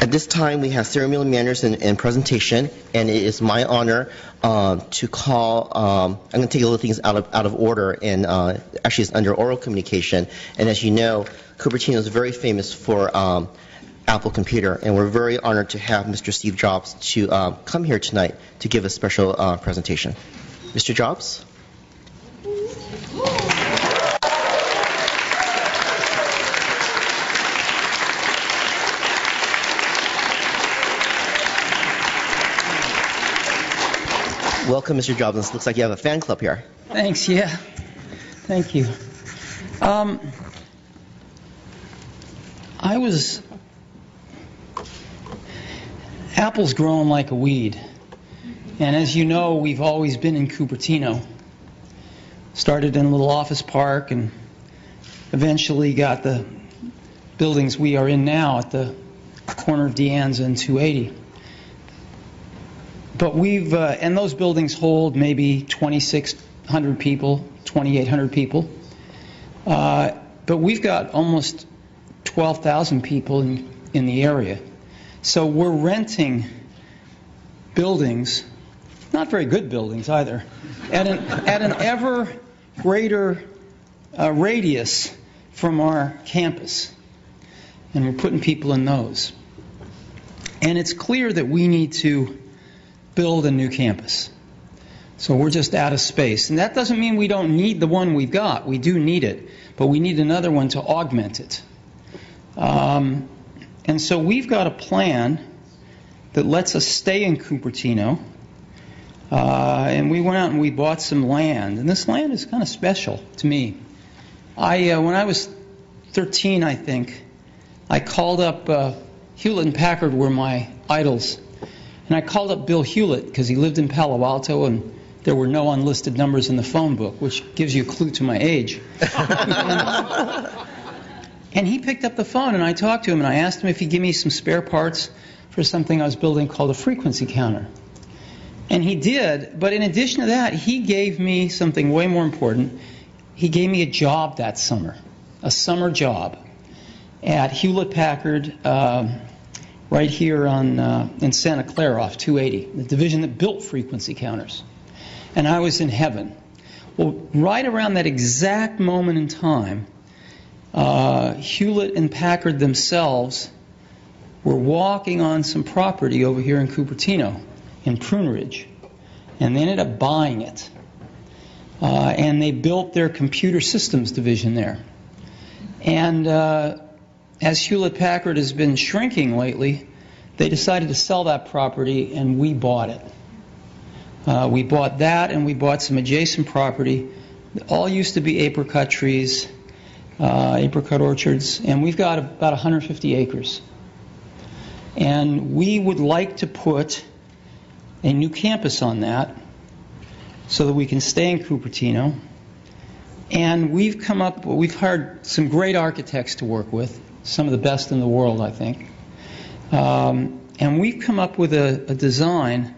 At this time, we have ceremonial manners and presentation, and it is my honor to call. I'm going to take a little things out of order, and actually, it's under oral communication. And as you know, Cupertino is very famous for Apple Computer, and we're very honored to have Mr. Steve Jobs to come here tonight to give a special presentation. Mr. Jobs. Welcome, Mr. Jobs. It looks like you have a fan club here. Thanks, yeah. Thank you. Apple's growing like a weed. And as you know, we've always been in Cupertino. Started in a little office park and eventually got the buildings we are in now at the corner of De Anza and 280. But and those buildings hold maybe 2,600 people, 2,800 people. But we've got almost 12,000 people in the area. So we're renting buildings, not very good buildings either, at an ever greater radius from our campus. And we're putting people in those. And it's clear that we need to build a new campus. So we're just out of space. And that doesn't mean we don't need the one we've got. We do need it. But we need another one to augment it. And so we've got a plan that lets us stay in Cupertino. And we went out and we bought some land. And this land is kind of special to me. When I was 13, I think, I called up Hewlett and Packard were my idols. And I called up Bill Hewlett because he lived in Palo Alto and there were no unlisted numbers in the phone book, which gives you a clue to my age. And he picked up the phone and I talked to him and I asked him if he'd give me some spare parts for something I was building called a frequency counter. And he did, but in addition to that, he gave me something way more important. He gave me a job that summer, a summer job at Hewlett Packard, right here in Santa Clara off 280, the division that built frequency counters. And I was in heaven. Well, right around that exact moment in time, Hewlett and Packard themselves were walking on some property over here in Cupertino, in Prune Ridge. And they ended up buying it. And they built their computer systems division there. And as Hewlett Packard has been shrinking lately, they decided to sell that property and we bought it. We bought that and we bought some adjacent property. All used to be apricot trees, apricot orchards, and we've got about 150 acres. And we would like to put a new campus on that so that we can stay in Cupertino. And we've hired some great architects to work with, some of the best in the world, I think. And we've come up with a design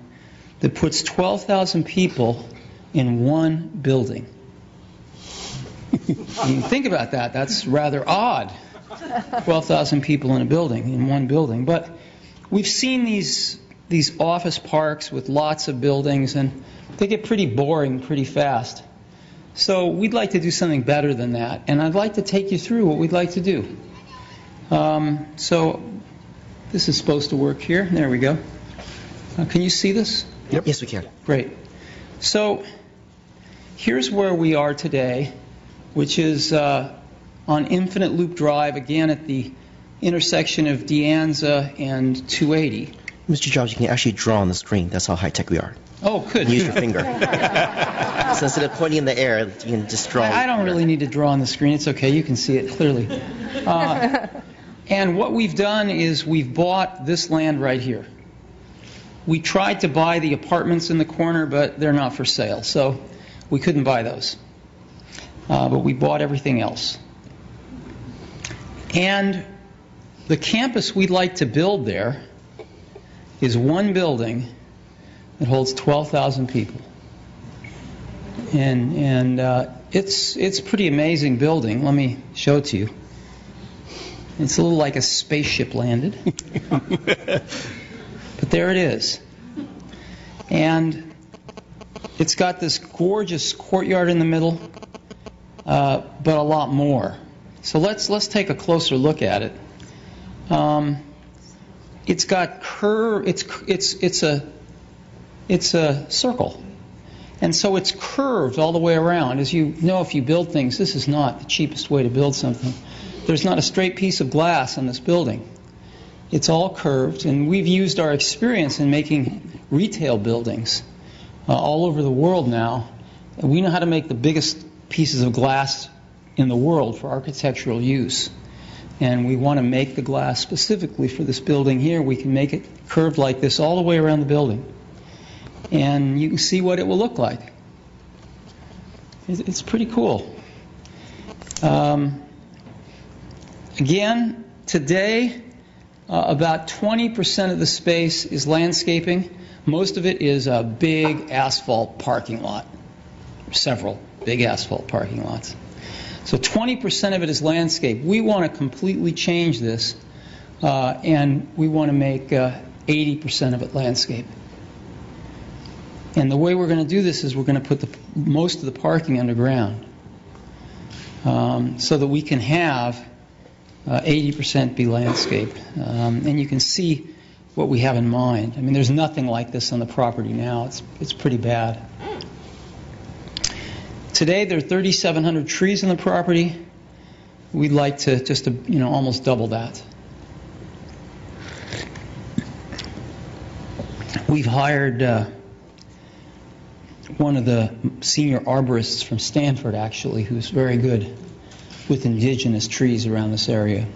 that puts 12,000 people in one building. You can think about that. That's rather odd. 12,000 people in a building, in one building. But we've seen these office parks with lots of buildings, and they get pretty boring pretty fast. So we'd like to do something better than that, and I'd like to take you through what we'd like to do. So this is supposed to work here. There we go. Can you see this? Yep. Yes, we can. Great. So here's where we are today, which is on Infinite Loop Drive, again at the intersection of De Anza and 280. Mr. Jobs, you can actually draw on the screen. That's how high-tech we are. Oh, good. Use your finger. So instead of pointing in the air, you can just draw. I don't really need to draw on the screen. It's okay. You can see it clearly. And what we've done is we've bought this land right here. We tried to buy the apartments in the corner, but they're not for sale, so we couldn't buy those. But we bought everything else. And the campus we'd like to build there is one building that holds 12,000 people. And it's a pretty amazing building. Let me show it to you. It's a little like a spaceship landed. But there it is. And it's got this gorgeous courtyard in the middle, but a lot more. So let's take a closer look at it. It's got curve. It's a circle, and so it's curved all the way around. As you know, if you build things, this is not the cheapest way to build something. There's not a straight piece of glass in this building. It's all curved, and we've used our experience in making retail buildings all over the world now. We know how to make the biggest pieces of glass in the world for architectural use. And we want to make the glass specifically for this building here. We can make it curved like this all the way around the building. And you can see what it will look like. It's pretty cool. Again, today, about 20% of the space is landscaping. Most of it is a big asphalt parking lot. Several big asphalt parking lots. So 20% of it is landscape. We want to completely change this, and we want to make 80% of it landscape. And the way we're going to do this is we're going to put most of the parking underground, so that we can have 80% be landscape. And you can see what we have in mind. I mean, there's nothing like this on the property now. It's pretty bad. Today there are 3,700 trees on the property. We'd like to just almost double that. We've hired one of the senior arborists from Stanford, actually, who's very good with indigenous trees around this area.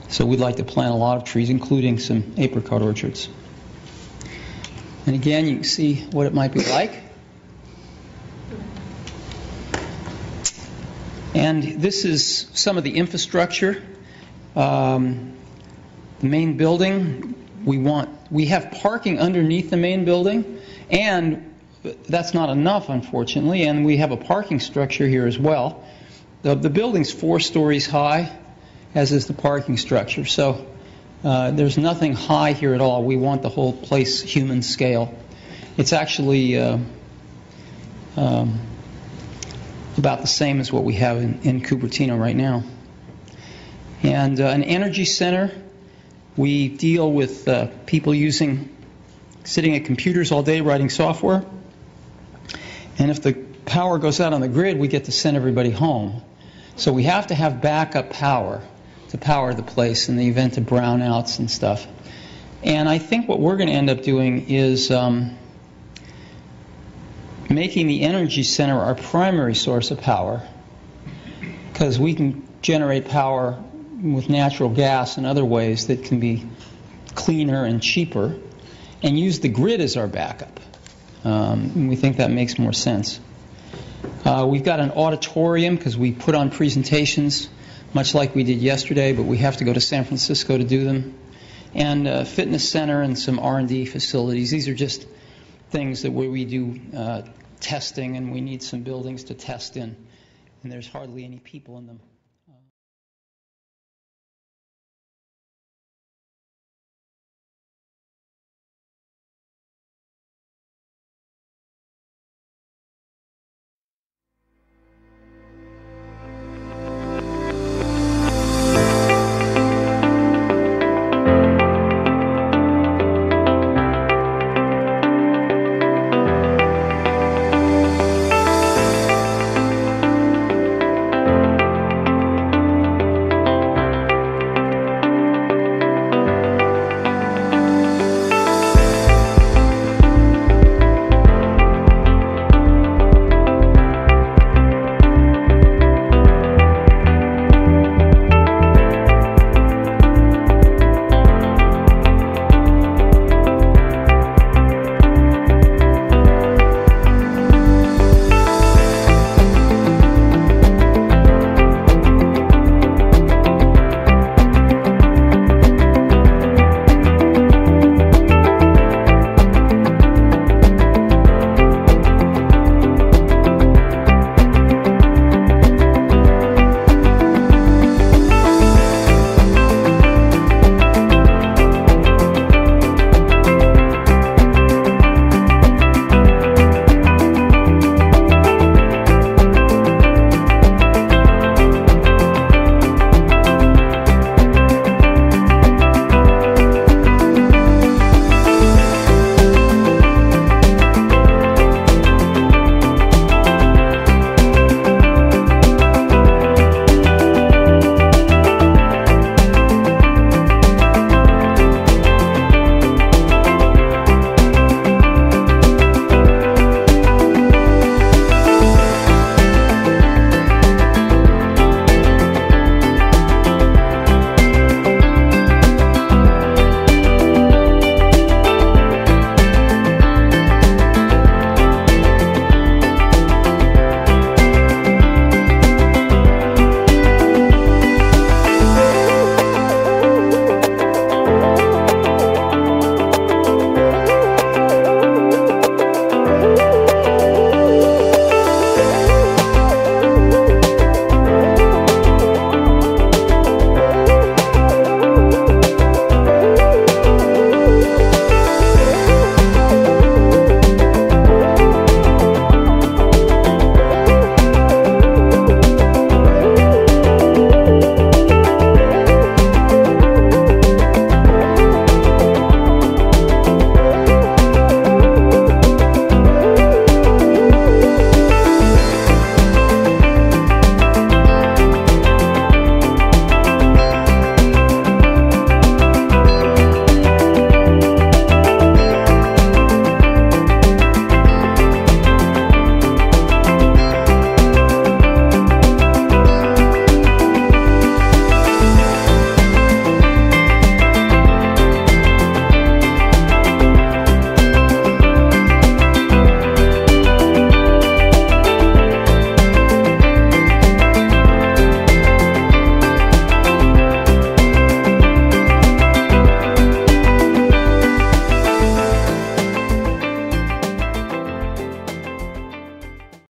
So we'd like to plant a lot of trees, including some apricot orchards. And again, you can see what it might be like. And this is some of the infrastructure. The main building, we have parking underneath the main building, and that's not enough, unfortunately, and we have a parking structure here as well. The building's 4 stories high, as is the parking structure, so there's nothing high here at all. We want the whole place human scale. It's actually about the same as what we have in Cupertino right now. And an energy center, we deal with people sitting at computers all day writing software. And if the power goes out on the grid, we get to send everybody home. So we have to have backup power to power the place in the event of brownouts and stuff. And I think what we're going to end up doing is making the energy center our primary source of power, because we can generate power with natural gas and other ways that can be cleaner and cheaper, and use the grid as our backup. And we think that makes more sense. We've got an auditorium because we put on presentations much like we did yesterday, but we have to go to San Francisco to do them. And a fitness center and some R&D facilities. These are just things where we do testing, and we need some buildings to test in, and there's hardly any people in them.